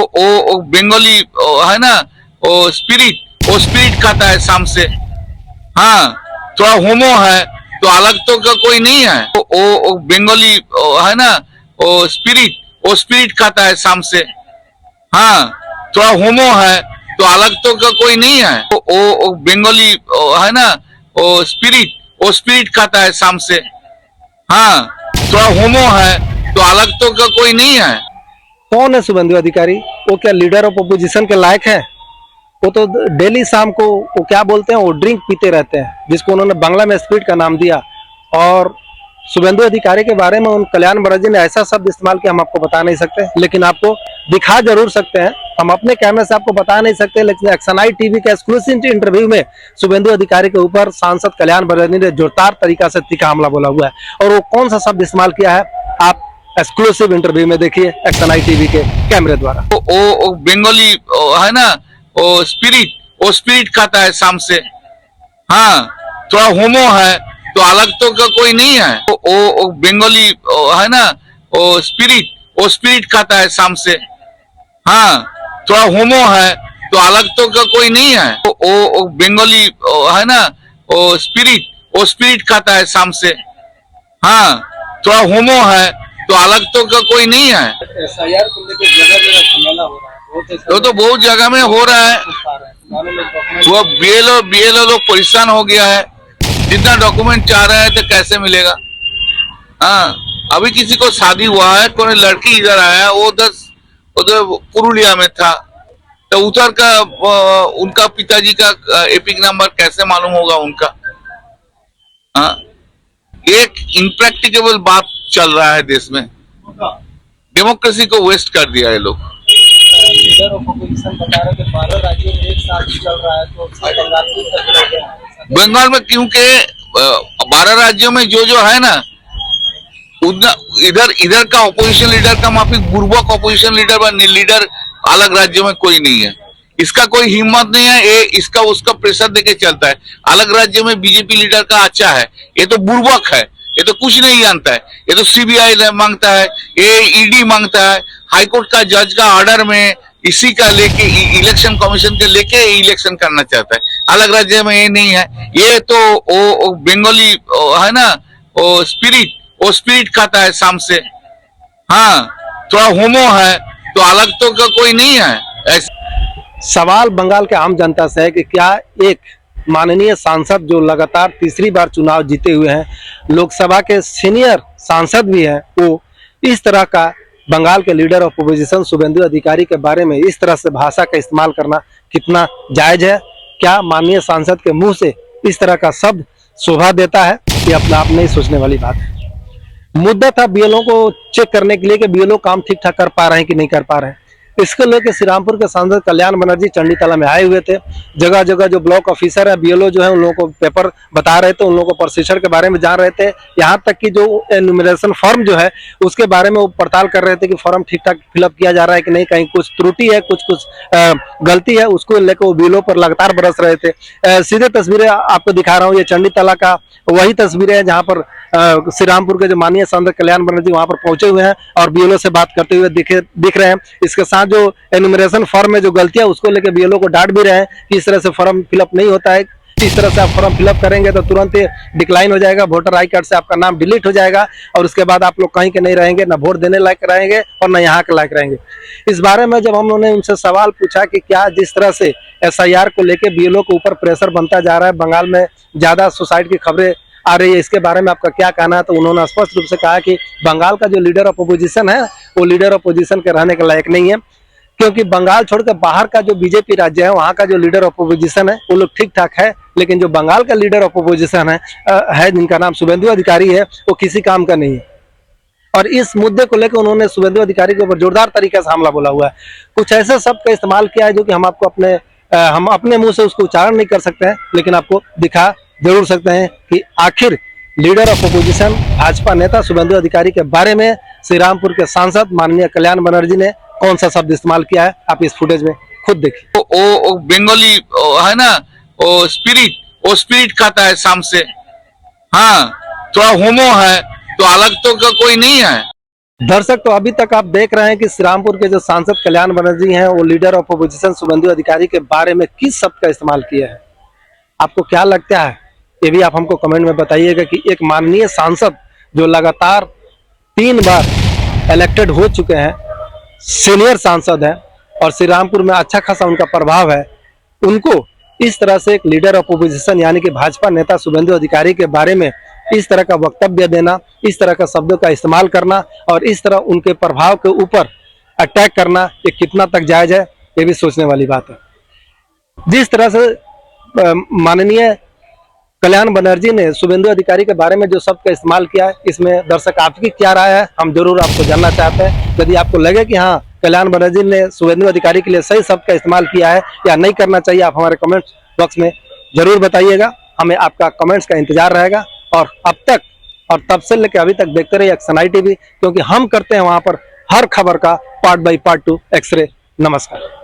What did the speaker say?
वो बंगाली है ना, वो स्पिरिट खाता है शाम से। हाँ, थोड़ा होमो है तो अलग तो का कोई नहीं है। वो बंगाली है ना, वो स्पिरिट खाता है शाम से। हाँ, थोड़ा होमो है तो अलग तो का कोई नहीं है। वो बंगाली है ना, वो स्पिरिट खाता है शाम से। हाँ, थोड़ा होमो है तो अलग तो का कोई नहीं है। कौन है शुभेंदु अधिकारी? वो क्या लीडर ऑफ अपोजिशन के लायक है? वो तो डेली शाम को वो क्या बोलते हैं, वो ड्रिंक पीते रहते हैं, जिसको उन्होंने बांग्ला में स्पिरिट का नाम दिया। और शुभेंदु अधिकारी के बारे में उन कल्याण बनर्जी ने ऐसा शब्द इस्तेमाल किया, हम आपको बता नहीं सकते, लेकिन आपको दिखा जरूर सकते हैं। हम अपने कैमरे से आपको बता नहीं सकते, लेकिन एक्सएनआई टीवी के एक्सक्लूसिव इंटरव्यू में शुभेंदु अधिकारी के ऊपर सांसद कल्याण बनर्जी ने जोरदार तरीका से तीखा हमला बोला हुआ है। और वो कौन सा शब्द इस्तेमाल किया है, आप एक्सक्लूसिव इंटरव्यू में देखिए एक्सएनआई टीवी के कैमरे द्वारा। वो बंगाली है ना, वो स्पिरिट खाता है शाम से। हाँ, थोड़ा होमो है तो अलग तो का कोई नहीं है। वो बंगाली है ना, वो स्पिरिट खाता है शाम से। हाँ, थोड़ा होमो है तो अलग तो का कोई नहीं है। वो बंगाली है ना, वो स्पिरिट खाता है शाम से। हाँ, थोड़ा होमो है तो अलग तो का कोई नहीं है। एसआईआर को लेकर जगह-जगह झमेला हो रहा है, वो तो बहुत जगह में हो रहा है। वो बीएलओ लोग परेशान हो गया है, जितना डॉक्यूमेंट चाह रहे हैं तो कैसे मिलेगा। हाँ, अभी किसी को शादी हुआ है, कोई लड़की इधर आया, वो उधर पुरुलिया में था, तो उधर का उनका पिताजी का एपिक नंबर कैसे मालूम होगा उनका। हाँ, एक इनप्रैक्टिकेबल बात चल रहा है देश में, डेमोक्रेसी को वेस्ट कर दिया है लोग। लीडर ऑफ अपोजिशन बता रहे हैं 12 राज्यों में एक साथ चल रहा है, तो बंगाल में क्योंकि 12 राज्यों में जो है ना, इधर का ऑपोजिशन लीडर का माफिक बुर्बक ऑपोजिशन लीडर अलग राज्यों में कोई नहीं है। इसका कोई हिम्मत नहीं है, ये इसका उसका प्रेशर देके चलता है। अलग राज्यों में बीजेपी लीडर का अच्छा है, ये तो बुर्बक है, ये तो कुछ नहीं जानता है। ये तो सीबीआई मांगता है, ये ईडी मांगता है, हाईकोर्ट का जज का ऑर्डर में इसी का लेके इलेक्शन कमीशन के लेके इलेक्शन करना चाहता है। अलग राज्य में ये नहीं है। ये तो वो बंगाली है ना, वो स्पिरिट खाता है शाम से। हाँ, थोड़ा होमो है तो अलग तो का कोई नहीं है। सवाल बंगाल के आम जनता से है कि क्या एक माननीय सांसद जो लगातार तीसरी बार चुनाव जीते हुए हैं, लोकसभा के सीनियर सांसद भी हैं, वो इस तरह का बंगाल के लीडर ऑफ अपोजिशन शुभेंदु अधिकारी के बारे में इस तरह से भाषा का इस्तेमाल करना कितना जायज है? क्या माननीय सांसद के मुंह से इस तरह का शब्द शोभा देता है? ये अपने आप नहीं सोचने वाली बात है। मुद्दा था बीएलओ को चेक करने के लिए कि बीएलओ काम ठीक ठाक कर पा रहे हैं कि नहीं कर पा रहे हैं। इसको लेकर श्री रामपुर के सांसद कल्याण बनर्जी चंडीतला में आए हुए थे। जगह जगह जो ब्लॉक ऑफिसर है, बीएलओ जो है, उन लोगों को पेपर बता रहे थे, उन लोगों को प्रशिक्षण के बारे में जान रहे थे। यहाँ तक कि जो एनुमरेशन फॉर्म जो है उसके बारे में वो पड़ताल कर रहे थे कि फॉर्म ठीक ठाक फिलअप किया जा रहा है कि नहीं, कहीं कुछ त्रुटि है, कुछ गलती है, उसको लेकर वो बीएलओ पर लगातार बरस रहे थे। सीधे तस्वीरें आपको दिखा रहा हूँ, ये चंडीतला का वही तस्वीरें है जहाँ पर श्री रामपुर के जो माननीय सांसद कल्याण बनर्जी वहां पर पहुंचे हुए हैं और बीएलओ से बात करते हुए दिख रहे हैं। इसके साथ जो एनुमरेशन फॉर्म में जो गलतियां उसको लेकर बीएलओ को डांट भी रहे हैं कि इस तरह से फॉर्म फिलअप नहीं होता है, इस तरह से आप फॉर्म फिलअप करेंगे तो तुरंत ही डिक्लाइन हो जाएगा, वोटर आई कार्ड से आपका नाम डिलीट हो जाएगा और उसके बाद आप लोग कहीं के नहीं रहेंगे, ना वोट देने लायक रहेंगे और ना यहाँ के लायक रहेंगे। इस बारे में जब हम लोगों ने उनसे सवाल पूछा कि क्या जिस तरह से एसआईआर को लेकर बीएलओ के ऊपर प्रेशर बनता जा रहा है, बंगाल में ज्यादा सुसाइड की खबरें आ रही है, इसके बारे में आपका क्या कहना है, तो उन्होंने स्पष्ट रूप से कहा कि बंगाल का जो लीडर ऑफ अपोजिशन है वो लीडर ऑफ अपोजिशन के रहने के लायक नहीं है, क्योंकि बंगाल छोड़कर बाहर का जो बीजेपी राज्य है वहां का जो लीडर ऑफ अपोजिशन है वो लोग ठीक ठाक है, लेकिन जो बंगाल का लीडर ऑफ अपोजिशन है जिनका नाम शुभेंदु अधिकारी है, वो किसी काम का नहीं है। और इस मुद्दे को लेकर उन्होंने शुभेंदु अधिकारी के ऊपर जोरदार तरीके से हमला बोला हुआ है। कुछ ऐसे शब्द का इस्तेमाल किया है जो कि हम अपने मुंह से उसको उच्चारण नहीं कर सकते हैं, लेकिन आपको दिखा जरूर सकते हैं कि आखिर लीडर ऑफ अपोजिशन भाजपा नेता शुभेंदु अधिकारी के बारे में श्री रामपुर के सांसद माननीय कल्याण बनर्जी ने कौन सा शब्द इस्तेमाल किया है, आप इस फुटेज में खुद देखिए। वो बंगाली है ना, वो स्पिरिट खाता है शाम से। हाँ, थोड़ा होमो है तो अलग तो का कोई नहीं है। दर्शक, तो अभी तक आप देख रहे हैं कि श्रीरामपुर के जो सांसद कल्याण बनर्जी हैं वो लीडर ऑफ अपोजिशन शुभेंदु अधिकारी के बारे में किस शब्द का इस्तेमाल किया है। आपको क्या लगता है ये भी आप हमको कमेंट में बताइएगा कि एक माननीय सांसद जो लगातार 3 बार इलेक्टेड हो चुके हैं, सीनियर सांसद हैं और श्रीरामपुर में अच्छा खासा उनका प्रभाव है, उनको इस तरह से एक लीडर ऑफ अपोजिशन यानी कि भाजपा नेता शुभेंदु अधिकारी के बारे में इस तरह का वक्तव्य देना, इस तरह का शब्दों का इस्तेमाल करना और इस तरह उनके प्रभाव के ऊपर अटैक करना, ये कितना तक जायज है, ये भी सोचने वाली बात है। जिस तरह से माननीय कल्याण बनर्जी ने शुभेंदु अधिकारी के बारे में जो शब्द का इस्तेमाल किया है, इसमें दर्शक आपकी क्या राय है, हम जरूर आपको जानना चाहते हैं। यदि आपको लगे कि हाँ कल्याण बनर्जी ने शुभेंदु अधिकारी के लिए सही शब्द का इस्तेमाल किया है या नहीं करना चाहिए, आप हमारे कमेंट बॉक्स में जरूर बताइएगा। हमें आपका कमेंट्स का इंतजार रहेगा और अब तक और तब से लेकर अभी तक देखते रहिए एक्शन आई टीवी, क्योंकि हम करते हैं वहां पर हर खबर का पार्ट बाई पार्ट 2 एक्सरे। नमस्कार।